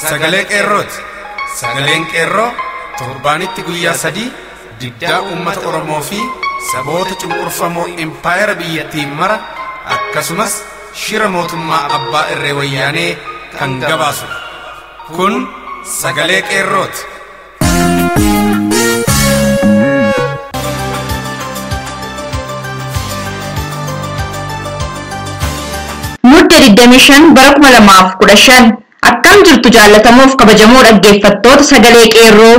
sagalee qeerrooti. Sagaleen qeerroo torbaanitti guyyaa 3 diddaa uummata Oromoo fi saboota cunqurfamoo impaayera biyyattiin mara akkasumas shira mootummaa abbaa irree wayyaanee kan gabaasu. Kun sagalee qeerrooti. Mudda 25 bara 2015 akkam jirtu jaallatamuuf kabajamoo dhaggeeffattoota sagalee qeerroo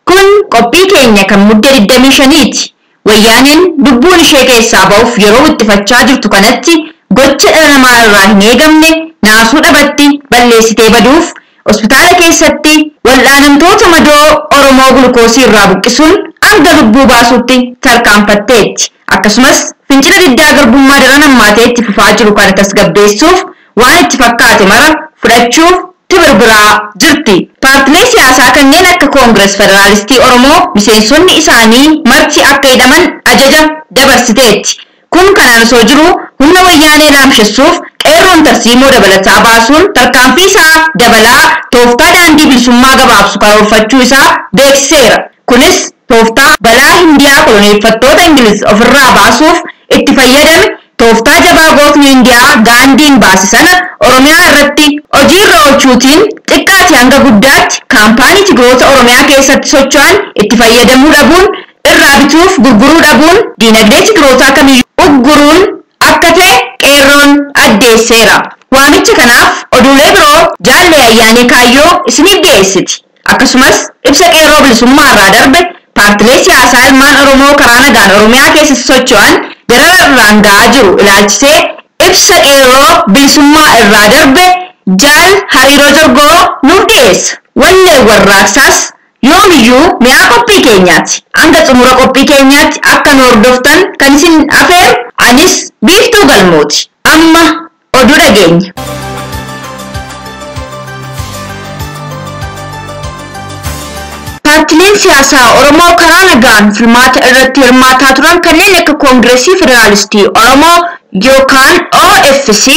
kun qophii keenya kan mudda 25ti. Wayyaaneen dubbuun ishee keessaa ba'uuf yeroo ittifachaa jirtu kanatti gocha dhala namaa irraa hin eegamne naasuu dhabatti balleessitee baduuf hospitaala keessatti wal'aanamtoota madoo Oromoo gulukoosii irraa buqqisuun hanga lubbuu baasuutti tarkaanfatteetti. Akkasumas fincila diddaa garbummaa daran hammaateetti fufaa jiru kana tasgabbeessuuf waan itti fakkaate mara fudhachuuf tibirbiraa jirti. Paartilee siyaasaa kanneen akka Koongirees Federaalistii Oromoo miseensonni isaanii marti akka hidhaman ajaja dabarsiteetti. Kun kanaan osoo jiru humna wayyaanee laamsheessuuf qeerroon tarsiimoo dabalataa baasuun tarkaanfii isaa dabalaa tooftaa daandii bilisummaa gabaabsu karoorfachuu isaa beeksiseera. Kunis tooftaa balaa Hindiyaa koloneeffattoota Ingiliz ofirraa baasuuf itti fayyadame tooftaa jabaa gootni Hindiyaa gaandiin baase sana Oromiyaa irratti hojiirra oolchuutiin xiqqaatti hanga guddaatti kaampaanii Tigroota Oromiyaa keessatti socho'an itti fayyadamuu dhabuun irraa bituuf gurguruu dhabuun diinagdee Tigrootaa kamiyyuu ugguruun akka ta'e qeerroon addeesseera. Waamicha kanaaf oduulee biroo jaallee ayyaanee kaayyoo isiniif dhiyeessiti. Akkasumas ibsa qeerroo bilisummaa irraa darbe paartilee siyaasaa ilmaan Oromoo karaa nagaan Oromiyaa keessatti socho'an darara irraan ga'aa jiru ilaalchisee ibsa qeerroo bilisummaa irraa darbe jaal hariiroo jorgoo nuuf dhiyeessa. Wallee warraaqsaas yoomiyyuu mi'aa qophii keenyaati. Hanga xumura qophii keenyaatti akka nu hordoftan kan isin afeeru anis Biiftuu Galmooti. Amma oduu dhageenya. Paartileen siyaasaa Oromoo karaa nagaan filmaata irratti hirmaataa turan kanneen akka Koongireesii Federaalistii Oromoo yookaan OFC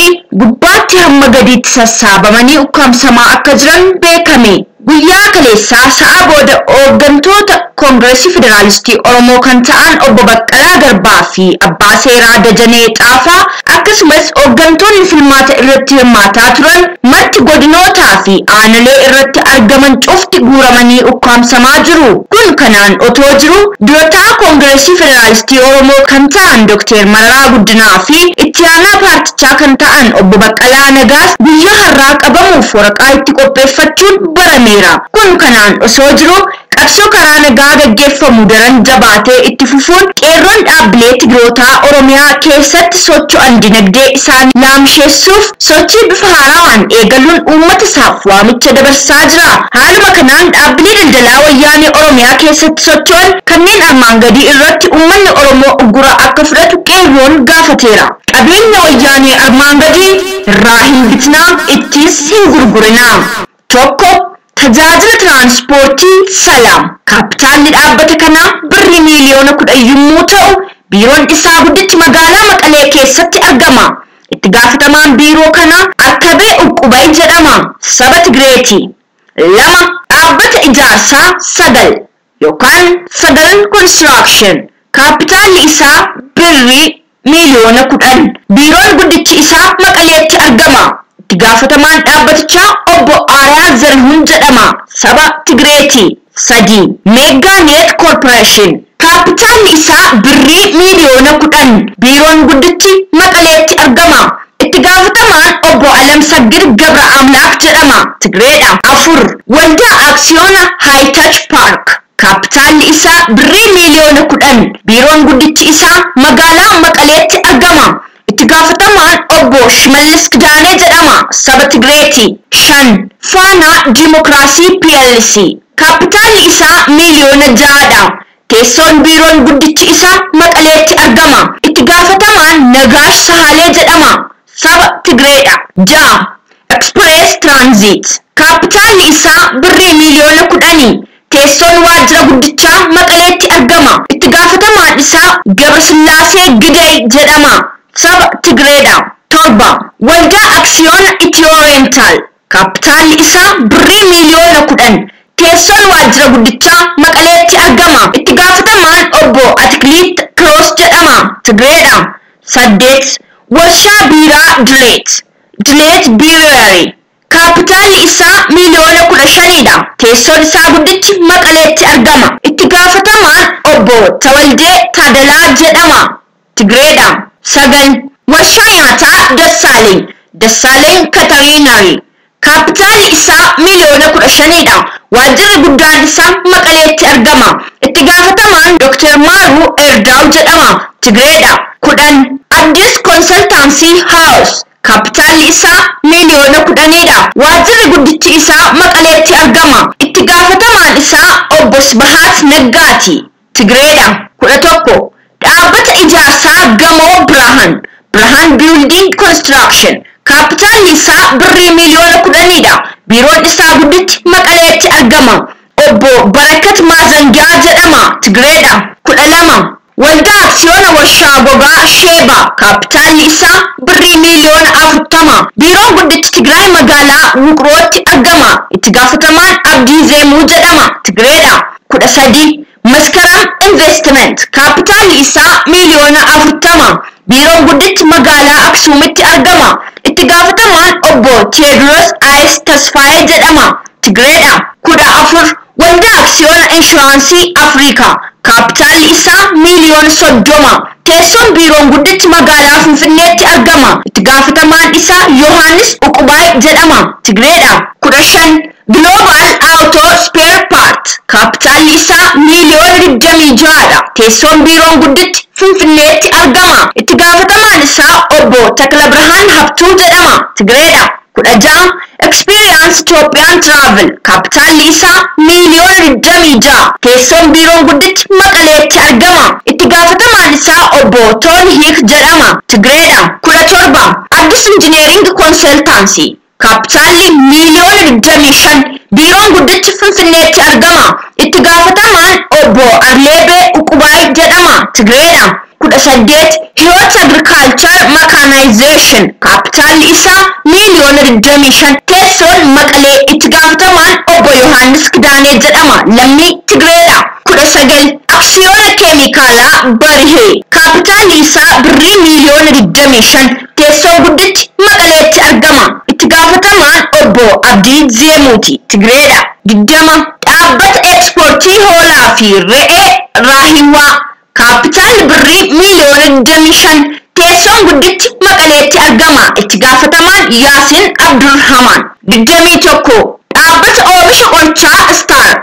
gubbaatti hamma gadiitti sassaabamanii ukkaamsamaa akka jiran beekame. Guyyaa kaleessaa sa'a booda hooggantoota Koongireesii Federaalistii Oromoo kan ta'an obbo Baqqalaa Garbaa fi Abbaa Seeraa Dajanee Xaafaa akkasumas hooggantoonni filmaata irratti hirmaataa turan marti godinootaa fi aanolee irratti argaman cufti guuramanii ukkaamsamaa jiru. Kun kanaan otoo jiru durataa Koongireesii Federaalistii Oromoo kan ta'an Dr. Mararaa Guddinaa fi itti aanaa paartichaa kan ta'an obbo Baqqalaa Nagaas guyyaa har'aa qabamuuf waraqaa itti qopheeffachuun barameera. Kun kanaan osoo jiru qabsoo karaa nagaa gaggeeffamu daran jabaatee itti fufuun qeerroon dhaabbilee Tigrootaa Oromiyaa keessatti socho'an dinagdee isaan laamsheessuuf sochii bifa haaraan eegaluun uummata isaaf waamicha dabarsaa jira. Haaluma kanaan dhaabbilee daldalaa wayyaanee Oromiyaa keessatti socho'an kanneen armaan gadii irratti uummanni Oromoo uggura akka fudhatu qeerroon gaafateera. Qabeenya wayyaanee armaan gadii irraa hin bitnaa ittis hin gurgurinaa. Tokko tajaajila tiraanspoortii Salaam. Kaapitaalli dhaabbata kanaa birrii miliyoona 10 yommuu ta'u biiroon isaa guddichi magaalaa Maqalee keessatti argama. Itti gaafatamaan biiroo kanaa Akkabee Uqqubay jedhama. Saba Tigreeti. 2 dhaabbata ijaarsaa Sagal yookaan Sagal Construction. Kaapitaalli isaa birrii miliyoona 10. Biiroon guddichi isaa Maqaleetti argama. Itti gaafatamaan dhaabbatichaa obbo Aayaa Zarhuun jedhama. Saba Tigreeti. 3 Mega Net Corporation. Kaapitaalli isaa birrii miliyoona 10. Biiroon guddichi Maqaleetti argama. Itti gaafatamaan obbo Alamsaggir Gabra Amlaak jedhama. Tigreedha. 4 Waldaa Aksiyoona High Touch Park. Kaapitaalli isaa birrii miliyoona 10. Biiroon guddichi isaa magaalaa Maqaleetti argama. Itti gaafatamaan obbo Shimallis Kidaanee jedhama. Saba Tigreeti. 5 Faanaa Dimokiraasii PLC. Kaapitaalli isaa miliyoona 6dha. Teessoon biiroon guddichi isaa Maqaleetti argama. Itti gaafatamaan Nagaash Sahalee jedhama. Saba Tigreedha. 6 Express Transit. Kaapitaalli isaa birrii miliyoona 10. Teessoon waajjira guddichaa Maqaleetti argama. Itti gaafatamaan isaa Gabrasillaasee Gidey jedhama. Saba Tigreedha. 7 Waldaa Aksiyoona Itiyoo Rental. Kaapitaalli isaa birrii miliyoona 10. Teessoon waajjira guddichaa Maqaleetti argama. Itti gaafatamaan obbo Atikiliit Kiroos jedhama. Tigreedha. 8. Warshaa biiraa Dileet Brewery. Kaapitaalli isaa miliyoona 15dha. Teessoon isaa guddichi Maqaleetti argama. Itti gaafatamaan obbo Tawaldee Taadalaa jedhama. Tigreedha. 9. Warshaa nyaataa Dassaaleny Katariinarii. Kaapitaalli isaa miliyoona 15dha. Waajjirri guddaan isaa Maqaleetti argama. Itti gaafatamaan Dr. Maaruu Erdaw jedhama. Tigreedha. 10. Addis Consultancy House. Kaapitaalli isaa miliyoona 10dha. Waajjirri guddichi isaa Maqaleetti argama. Itti gaafatamaan isaa obbo Sbahaat Naggaati. Tigreedha. 11. Dhaabbata ijaarsaa gamoo Birhaan Building Construction. Kaapitaalli isaa birrii miliyoona 10dha. Biiroon isaa guddichi Maqaleetti argama. Obbo Barakat Maazangaa jedhama. Tigreedha. 12. Waldaa Aksiyoona Warshaa Gogaa Sheebaa. Kaapitaalli isaa birrii miliyoona 40. Biiroon guddichi Tigraay magaalaa Wuqrootti argama. Itti gaafatamaan Abdii Zeemuu jedhama. Tigreedha. 13. Maskaram Investment. Kaapitaalli isaa miliyoona 40. Biiroon guddichi magaalaa Aksuumitti argama. Itti gaafatamaan obbo Teediroos Ayis Tasfaayee jedhama. Tigreedha. 14. Waldaa Aksiyoona Inshuraansii Afrikaa. Kaapitaalli isaa miliyoona 30. Teessoon biiroon guddichi magaalaa Finfinneetti argama. Itti gaafatamaan isaa Yohaannis Uqubaay jedhama. Tigreedha. 15. Global Auto Spare Part. Kaapitaalli isaa miliyoona 26dha. Teessoon biiroon guddichi Finfinneetti argama. Itti gaafatamaan isaa obbo Taklabirhaan Habtuu jedhama. Tigreedha. 16. Experience Ethiopian Travel. Kaapitaalli isaa miliyoona 26. Teessoon biiroon guddichi Maqaleetti argama. Itti gaafatamaan isaa obbo Toonhiik jedhama. Tigreedha. 17. Addis Engineering Consultancy. Kaapitaalli miliyoona 25. Biiroon guddichi Finfinneetti argama. Itti gaafatamaan obbo Arleebee Uqubaay jedhama. Tigreedha. 18. Hiyoot Agriculture Mechanization. Kaapitaalli isaa miliyoona 25. Teessoon Maqalee. Itti gaafatamaan obbo Yohaannis Kidaanee jedhama. Lammii Tigreedha. 19. Aksiyoona Keemikaalaa Barihee. Kaapitaalli isaa birrii miliyoona 25. Teessoon guddichi Maqaleetti argama. Itti gaafatamaan obbo Abdii Zeemuuti. Tigreedha. 20. Dhaabbata Ekspoortii Hoolaa fi Re'ee Raahiwaa. Kaapitaalli birrii miliyoona 25. Teessoon guddichi Maqaleetti argama. Itti gaafatamaan Yaasin Abdurrahman. 21. Dhaabbata oomisha qorichaa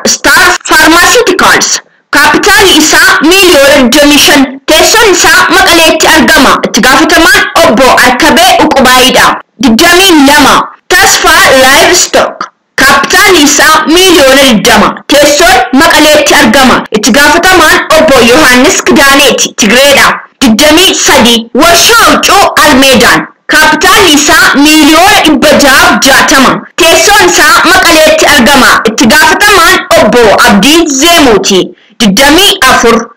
Star Pharmaceuticals. Kaapitaalli isaa miliyoona 25. Teessoon isaa Maqaleetti argama. Itti gaafatamaan obbo Arkabee Uqubaayidha. 22. Tasfaa Livestock. Kaapitaalli isaa miliyoona 20. Teessoon Maqaleetti argama. Itti gaafatamaan obbo Yohaannis Kidaaneeti. Tigreedha. 23. Warshaa Huccuu Almeedaan. Kaapitaalli isaa miliyoona 660. Teessoon isaa Maqaleetti argama. Itti gaafatamaan obbo Abdii Zeemuuti. 24.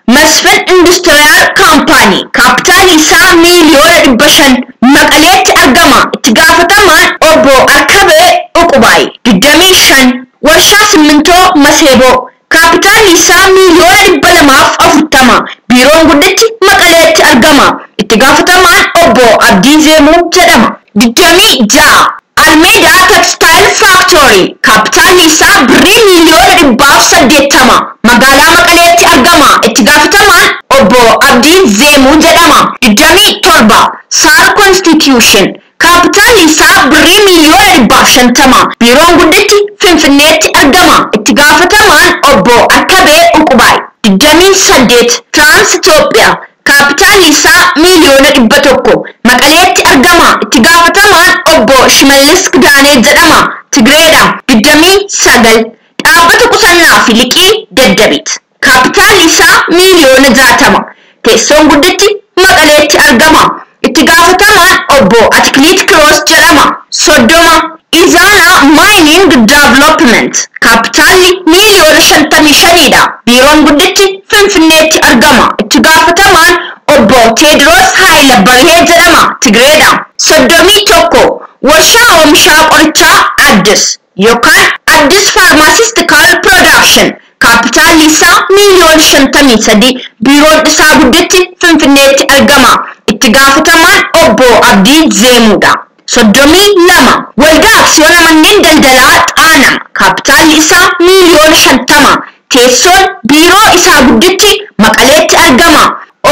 Masfin Industrial Company. Kaapitaalli isaa miliyoona 500. Maqaleetti argama. Itti gaafatamaan obbo Arkabee Uqubaay. 25. Warshaa Simmintoo Maseeboo. Kaapitaalli isaa miliyoona 240. Biiroon guddichi Maqaleetti argama. Itti gaafatamaan obbo Abdii Zeemuu jedhama. 26. Almeedaa Textile Factory. Kaapitaalli isaa birrii miliyoona 180. Magaalaa Maqaleetti argama. Itti gaafatamaan obbo Abdii Zeemuu jedhama. 27. Saar Constitution. Kaapitaalli isaa birrii miliyoona 150. Biiroon guddichi Finfinneetti argama. Itti gaafatamaan obbo Arkabee Uqubaay. 28. Trans Itoophiyaa. Kaapitaalli isaa miliyoona 100. Maqaleetti argama. Itti gaafatamaan obbo Shimallis Kidaanee jedhama. Tigreedha. 29. Dhaabbata qusannaa fi liqii Deddebit. Kaapitaalli isaa miliyoona 60. Teessoon guddichi Maqaleetti argama. Itti gaafatamaan obbo Atikiliit Kiroos jedhama. 30. Izaana Mining Development. Kaapitaalli miliyoona 55dha. Biiroon guddichi Finfinneetti argama. Itti gaafatamaan obbo Teediroos Haayila Barihee jedhama. Tigreedha. 31. warshaa oomishaa qorichaa Addis yookaan Addis Pharmaceutical Production kaapitaalli isaa miiliyoona 53 biiroon isaa gudditti Finfinneetti argama. Itti gaafatamaan obbo Abdii Zeemuudha. 32 waldaa aksiyoona manneen daldalaa Xaanaa kaapitaalli isaa miiliyoona 50 teessoon biiroo isaa gudditti Maqaleetti argama.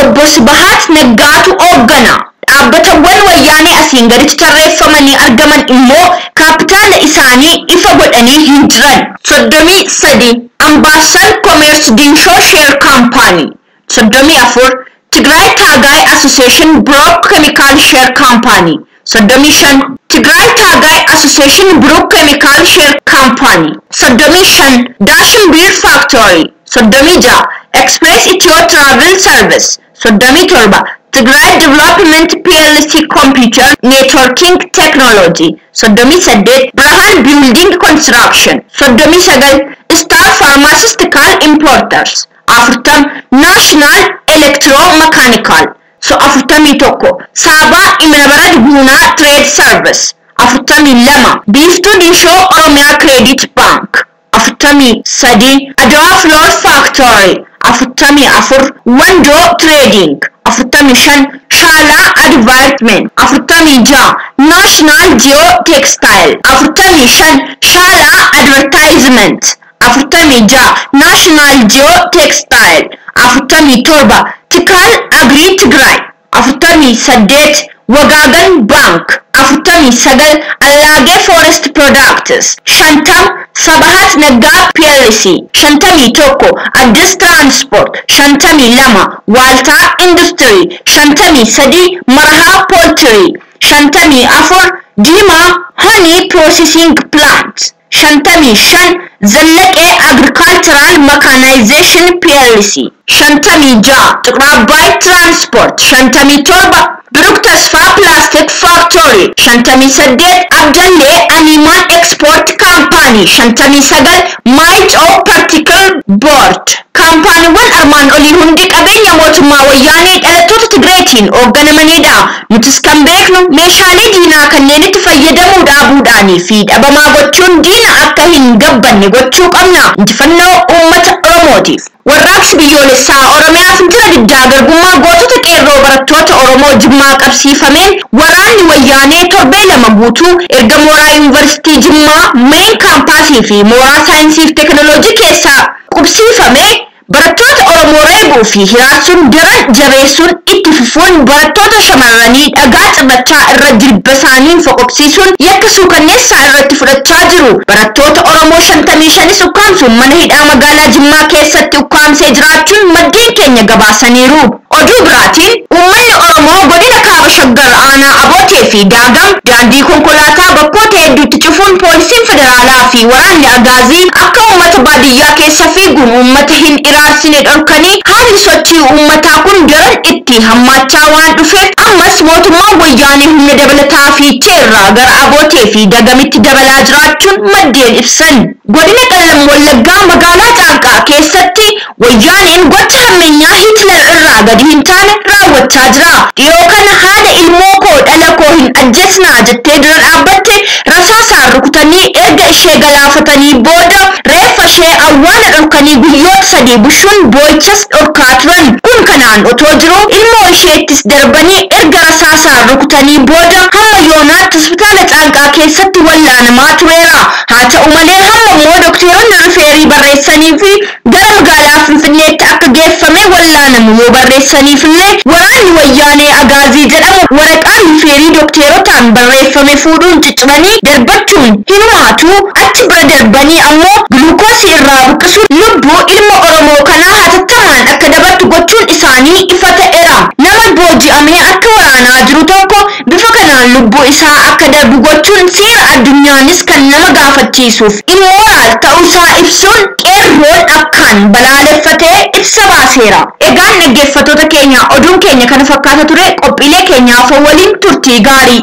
Obbo Sibahat Naggaatu ooggana. Dhaabbatawwan wayyaanee asiin gaditti tarreeffamanii argaman immoo kaapitaala isaanii ifa godhanii hin jiran. 33 Ambaasal Commerce Dinshoo Share Company. 34 Tigray Tagai Association Brook Chemical Share Company. 35 Tigray Tagai Association Brook Chemical Share Company. 35 Dashin Beer Factory. 36 Express Ethio Travel Service. 37 Tigray Development PLC Computer Networking Technology. 38 Brahan Building Construction. 39 Star Pharmaceutical Importers. 40 National Electromechanical. 41 Saba Imanabarad Guna Trade Service. 42 Biiftuu Dinshoo Oromiyaa Credit Bank. 43 Adwa Flour Factory. 44 Wando Trading. 45 Shala Advertisement. 46 National Geo Textile. 45 Shala Advertisement. 46 National Geo Textile. 47 Tikal Agri Tigray. 48 Wagagan Bank. 49 Allage Forest Products. 50 Sabahat Nagga PLC. 51 Addis Transport. 52 Walta Industry. 53 Marha Poultry. 54 Dima Honey Processing Plant. 55 Zallaqee Agricultural Mechanization PLC. 56 Tiqraabay Transport. 57 Biruk Tasfaa Plastic Factory. 58 Abdalle Animal Export Company. 59 Maayicoo Particle Board. Kaampaaniiwwan armaan olii hundi qabeenya mootummaa wayyaanee dhalattoota Tigraayitiin hoogganamanidha. Nutis kan beeknu meeshaalee diinaa kanneen itti fayyadamuu dhaabuudhaanii fi dhabamaa gochuun diina akka hin gabbanne gochuu qabna. Injifannoo uummata Oromootiif. Warraaqsi biyyoolessaa Oromiyaa fincila diddaa garbummaa gootota qeerroo barattoota Oromoo Jimmaa qabsiifameen waraanni wayyaanee torbee 2 guutuu erga mooraa Yuunivarsiitii Jimmaa Meen Kaampaasii fi mooraa Saayinsii fi Teekinooloojii keessaa qubsiifamee barattoota Oromoo reebuu fi hiraasuun daran jabeessuun itti fufuun barattoota shamarranii dhagaa cirrachaa irra jilba isaanii foqoqsiisuun yakka suukanneessaa irratti fudhachaa jiru. Barattoota Oromoo 55 ukkaamsuun mana hidhaa magaalaa Jimmaa keessatti ukkaamsee jiraachuun maddeen keenya gabaasaniiru. Oduu biraatiin uummanni Oromoo godina Kaaba Shaggar Aanaa Abootee fi Daagam daandii konkolaataa bakkoota hedduutti cufuun poolisiin federaalaa fi waraanni Agaazii akka uummata baadiyyaa keessa fiiguun uummata hin iraarsine dhorkanii haalli sochii uummataa kun daran itti hammaachaa waan dhufeef ammas mootummaan wayyaanee humna dabalataa fiichee irraa gara Abootee fi Dagamitti dabalaa jiraachuun maddeen ibsan. Godina Qellam Wallaggaa magaalaa Caanqaa keessatti wayyaaneen gocha hammeenyaa Hitler irraa gadi hin taane raawwachaa jira. Dhiyoo kana haadha ilmoo koo dhala koo hin ajjeesnaa jettee dura dhaabbatte rasaasaan rukutanii erga ishee galaafatanii booda reeffa ishee awwaala dhorkanii guyyoota 3 bushuun boo'ichas dhorkaa turan. Kun kanaan otoo jiru ilmoo isheettis darbanii erga rasaasaan rukutanii booda hamma yoonaatti hospitaala Caanqaa keessatti wallaanamaa tureera. Haa ta'u malee hamma immoo dokteeronni rifeerii barreessanii fi gara magaalaa Finfinneetti akka geeffame wallaanamu yoo barreessaniif illee waraanni wayyaanee Agaazii jedhamu waraqaa rifeerii dokteerotaan barreeffame fuudhuun cicciranii darbachuun hinumaatu achi bira darbanii ammoo gulukoosii irraa buqqisuun lubbuu ilma Oromoo kanaa hatattamaan akka dabartu gochuun isaanii ifa ta'eera. Nama booji'amee akka waraanaa jiru tokko bifa kanaan lubbuu isaa akka darbu gochuun seera addunyaanis kan nama gaafachiisuuf immoraal ta'uusaa ibsuun qeerroon akkaan balaaleffatee ibsa baaseera. Egaan dhaggeeffattoota keenya oduun keenya kana fakkaata ture. Qophiilee keenyaaf waliin turtii gaarii.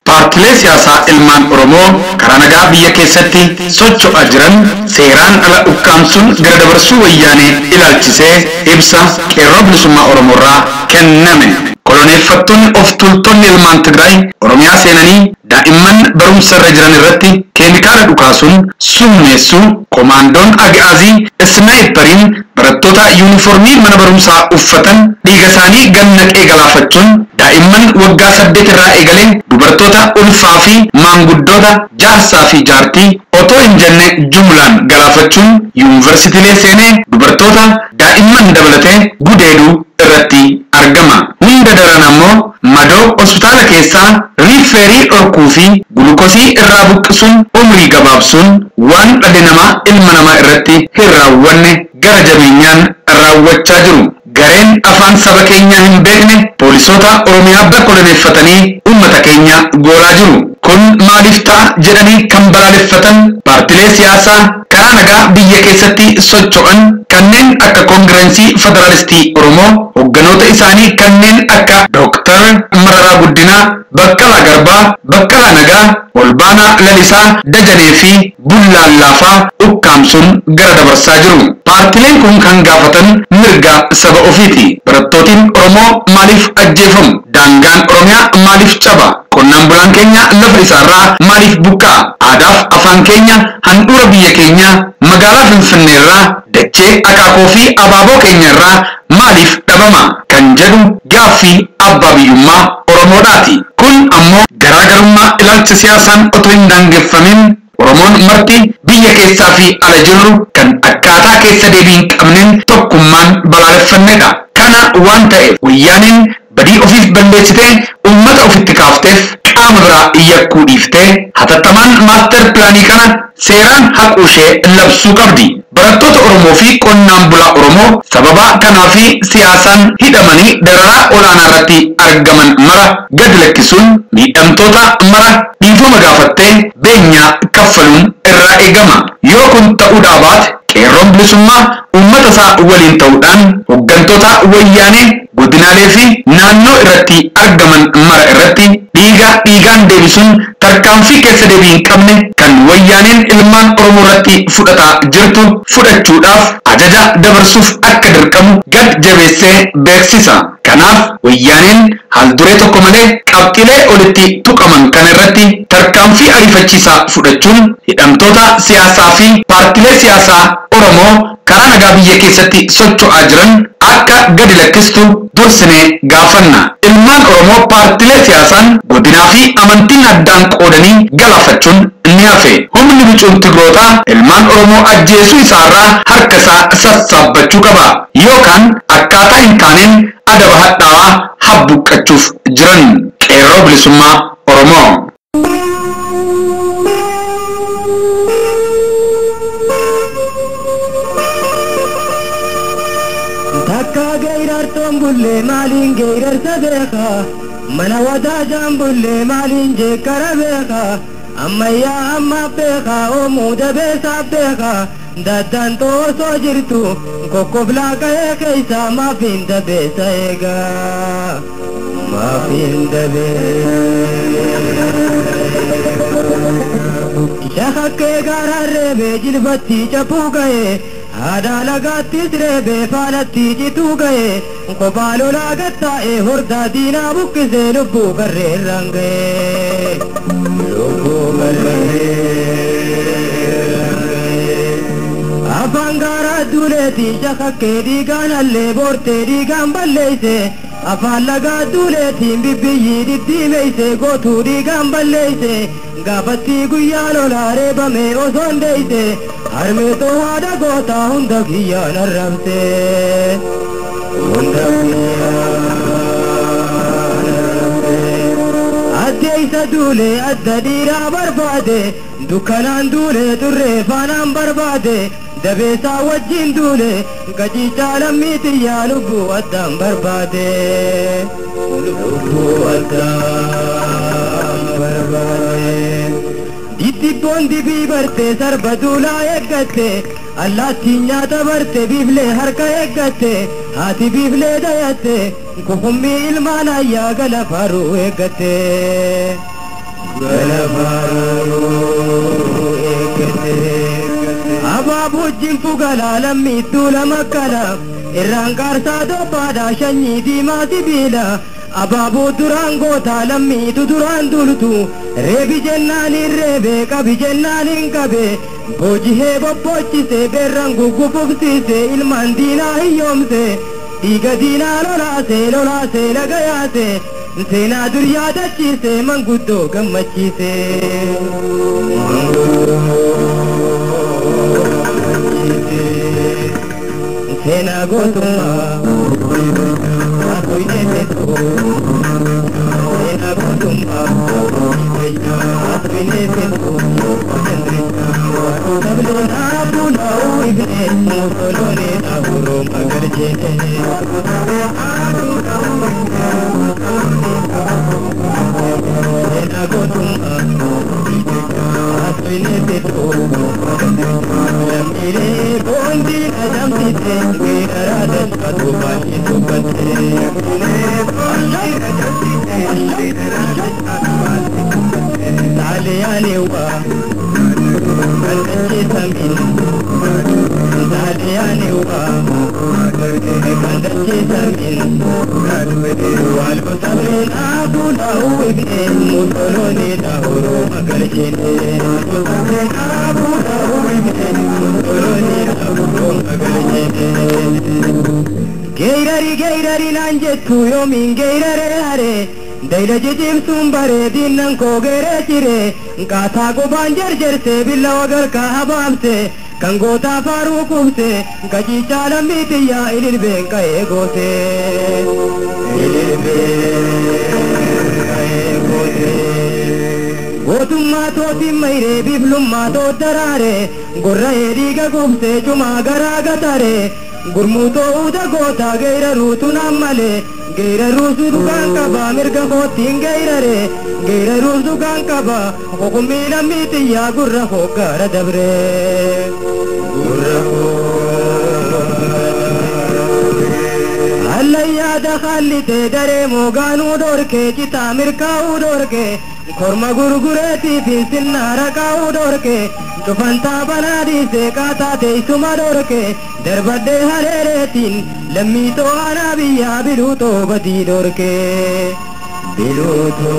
Paartilee siyaasaa ilmaan Oromoo karaa nagaa biyya keessatti socho'aa jiran seeraan ala ukkaamsuun gara dabarsuu wayyaanee ilaalchisee ibsa qeerroo bilisummaa Oromoorraa kenname. Koloneeffattoonni of tultoonni ilmaan Tigraay Oromiyaa seenanii daa'imman barumsa irra jiran irratti keemikaala dhukaasuun summeessuu komaandoon Agaazii Isnaayiperiin barattoota yuunifoormii mana barumsaa uffatan dhiiga isaanii gannaqee galaafachuun daa'imman waggaa 8 irraa eegalee dubartoota ulfaa fi maanguddoota jaarsaa fi jaartii otoo hin jenne jumlaan galaafachuun yuunivarsiitiilee seenee dubartoota daa'imman dabalatee gudeeduu irratti argama. Hunda daran ammoo madoo hospitaala keessaa riifeerii dhorkuu fi gulukosii irraa buqqisuun umrii gabaabsuun waan dhalli namaa ilma namaa irratti hin raawwanne gara jabeenyaan raawwachaa jiru. Gareen afaan saba keenyaa hin beekne poolisoota gaggeessota Oromiyaa bakkoleeffatanii uummata keenya goolaa jiru. Kun maaliif ta'a jedhanii kan balaaleffatan paartilee siyaasaa karaa nagaa biyya keessatti socho'an kanneen akka Koongirensii Federaalistii Oromoo, hogganoota isaanii kanneen akka Dr. Mararaa Guddinaa, Baqqalaa Garbaa, Baqqalaa Nagaa, Olbaanaa Lalisaa, Dajanee fi Bullallaafaa ukkaamsuun gara dabarsaa jiru. Paartileen kun kan gaafatan mirga saba ofiiti. Barattootiin Oromoo maaliif ajjeefamu? Daangaan Oromiyaa maaliif caba? Qonnaan bulaan keenya lafa isaarraa maaliif buqqaa? Aadaaf afaan keenya handhuura biyya keenya magaalaa Finfinneerraa dachee akaakoo fi abaaboo keenyarraa maaliif dhabama? Kan jedhu gaaffii abbaa biyyummaa Oromoodhaati. Kun ammoo garaagarummaa ilaalcha siyaasaan otoo hin daangeffamin Oromoon marti biyya keessaa fi ala jirru kan akkaataa keessa deebii hin qabneen tokkummaan balaaleffannedha. Kana waan ta'eef wayyaaniin badii ofiif balleessitee uummata ofitti kaafteef qaama biraa iyyakuu dhiiftee hatattamaan maaster pilaanii kana seeraan haquu ishee labsuu qabdi. Barattoota Oromoo fi qonnaan bulaa Oromoo sababa kanaa fi siyaasaan hidhamanii dararaa olaanaa irratti argaman mara gad lakkisuun miidhamtoota mara dhiifama gaafattee beenyaa kaffaluun irraa eegama. Yoo kun ta'uudhaa baate qeerroon bilisummaa uummata isaa waliin ta'uudhaan hooggantoota wayyaanee godinaalee fi naannoo irratti argaman mara irratti dhiigaan deebisuun tarkaanfii keessa deebii hin qabne kan wayyaaneen ilmaan Oromoo irratti fudhataa jirtu fudhachuudhaaf ajaja dabarsuuf akka dirqamu gad jabeessee beeksisa. Kanaaf wayyaaneen haalduree tokko malee qabxiilee olitti tuqaman kan irratti tarkaanfii ariifachiisaa fudhachuun hidhamtoota siyaasaa fi paartilee siyaasaa Oromoo karaa nagaa biyya keessatti socho'aa jiran akka gadi lakkistu dursinee gaafanna. Ilmaan Oromoo paartilee siyaasaan godinaa fi amantiin addaan qoodanii galaafachuun ni hafe. Humni bicuun Tigrootaa ilmaan Oromoo ajjeesuu isaarraa harka isaa sassaabbachuu qaba. Yookaan akkaataa hin taaneen adaba hadhaawaa habbuqqachuuf jiran. Qeerroo bilisummaa Oromoo. Bulle malin geirar sabeka mana wada jambulle malin je karabeka amma ya amma beka o muda be sabeka dadan to so jirtu kokobla kae kaisa ma pinda be saega ma pinda be shakke garare be jilbatti chapu gaye Ada lagatti srebe falatti jitu gaye Kopalo lagatta e horda dina bukkise lubbu garre range Lubbu garre Afangara duleti shakakke digan alle borte digan balleise Afan laga duleti bibbiyi diddimeise gotu digan balleise Gafatti guyyalo laare bame osondeise Harme to wada gota hunda kiya narramte Hunda kiya narramte Adde isa dule adda dira barbade Dukkanan dule turre fanan barbade Dabesa wajjin dule gaji chalamiti ya lubbu addan barbade Lubbu addan barbade Itti bondi bibarte sarba dula eggate Allah tinya tabarte biblee harka eeggate haati biblee dayatte kufummi ilmaan ayyaa gala faaruu eeggate abaabuu jinfu galaa lammiidduu lama kala irraan qaarsaa dobbaadha shanyii diimaa sibiila abaabuu duraan gootaa lammiitu duraan dultu reebi jennaaniin reebe qabi jennaaniin qabe boojihee bobbochise beerran guggufufsiise ilmaan diinaa hiyyoomse dhiiga diinaa lolaase lagayaase seenaa dur yaadachiise manguddoo gammachiise seenaa gootummaa atoyneeteto seenaa gootummaa atoyneeteto sabloonaa buulaa'uu ibne muusoloonee dhaaburoo magarjeene Dalianewa Kandachi Samin Dalianewa Kandachi Samin Walu Samin Abu Dawibne Musoloni Dawro Magalchine Walu Samin Abu Dawibne Musoloni Dawro Magalchine Geirari nanjettu yomin geirare hare Daira jijim sumbare dinnan ko gere chire Gata ko banjar jerse billa wagar ka habam se Kangota faru kumse gaji chalam mitiya ilil benka ego se Ilil benka ego se Gotumma to timmaire biblumma to darare Gurra eriga kumse chuma garaga tare Gurmuto uda gota geira rutu namale Geira rusu dukan kaba mirga hotin geira re Geira rusu dukan kaba hukumila mitiya gurra hokara dabre Gurra Allaya da khallite dare moganu dorke chita mirka udorke Korma gurgureti fin naraka udorke Tufanta banadi se kata te suma dorke Darbade hareretin lammi to arabiya biluto badi dorke Biluto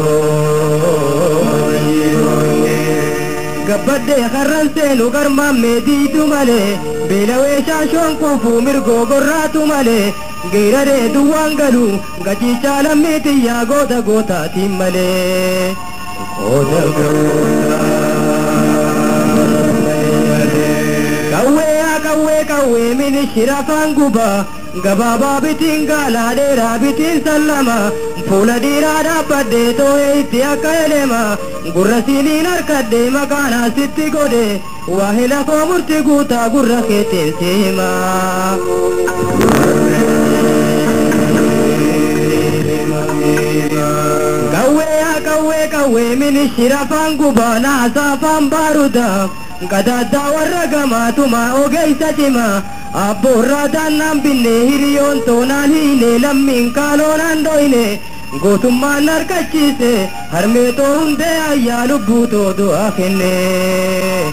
Gabbade kharranse nugar mamme di tumale Bilawe shashon kufu mirgo gorratu male Geirare duwangalu gaji chalam mitiya gota gota timmale Gota gota Kawe min shirafan guba Gababa bitin gala dera bitin sallama Pula dira da padde to eiti akaelema Gurra sinin arkadde makana sitti gode Wahila ko murti guta gurra ketin sima Kawe min shirafan guba na safan baruda Gadada warragama tuma ogeisa chima Abborra dannam binne hiriyon tonan hine lammin kalonan doine Gotumma narkachise harme to hunde ayya lubbu to du'a kenne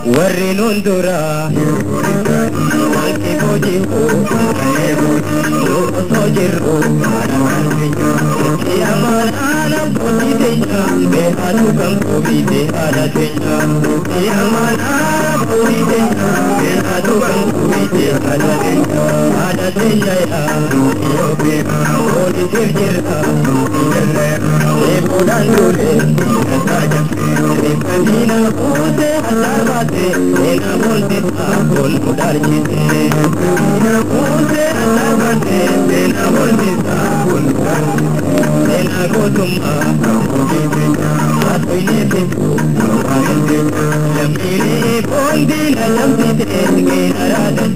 Warri nundura Anki boji ho Sojiru Yaman boji deja Behadu kam kobi dehada deja Yaman boji deja Behadu kam kobi dehada deja Ada deja ya Yobe Boji dirjirha Ebodan dule Sajam Repandina ose Halabate Ena bonte Akon mudar chite Ena ose Halabate Ena bonte Akon mudar Ena gotumma Atoine peku Lamire bondina lamsite Gena radan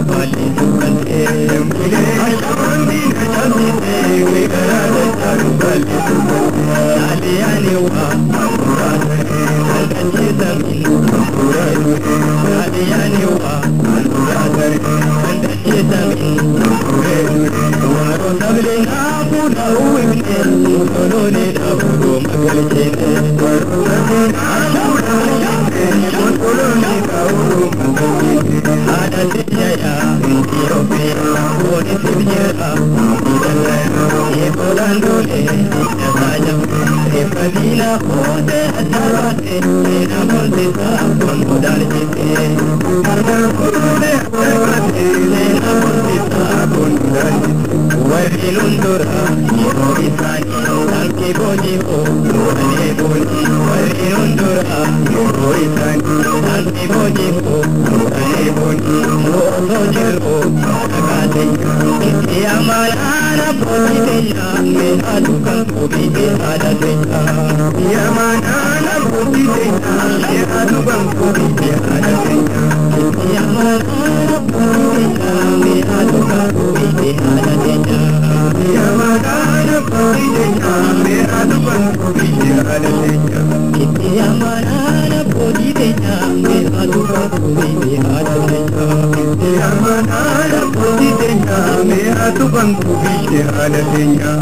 Bali dukante Lamire bondina lamsite Gena radan Bali dukante Aliyani wa Alkanchi samin Aliyani wa Alkanchi samin Waro sabli na puda uwimne Musoloni na pudo magalchene Waro sabli na puda uwimne Musoloni na pudo magalchene Ada sijaya Yobe Kodi sibjera Yepodan dole Sajam Repadina Kode Asarate Ena monte Sakon mudar chite Kode Asarate Ena monte Sakon mudar chite Warri nundura Yero isani Sanki boji ho Ane boji Warri nundura Yero isani Sanki boji ho Ane boji Oso jirho Akate Kiti amalana boji deja Mena dukan kobi dehada deja Yamanana boji deja Mena dukan kobi dehada deja Kiti amalana boji deja Mena dukan kobi dehada deja Yamanana boji deja Mena dukan kobi dehada deja Kiti amalana boji deja Mena dukan kobi dehada deja Kiti amalana boji deja meetu bantu bishee haala keenya.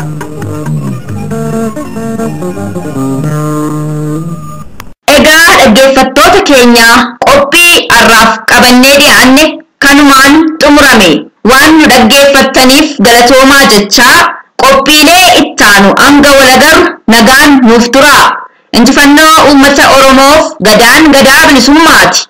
Egaa dhaggeeffattoota keenya qophii har'aaf qabannee dhiyaanne kanumaan xumurame. Waan nu dhaggeeffattaniif galatoomaa jechaa qophiilee ittaanu hanga walagarru nagaan nuuf turaa. Injifannoo uummata Oromoof gadaan gadaa bilisummaati.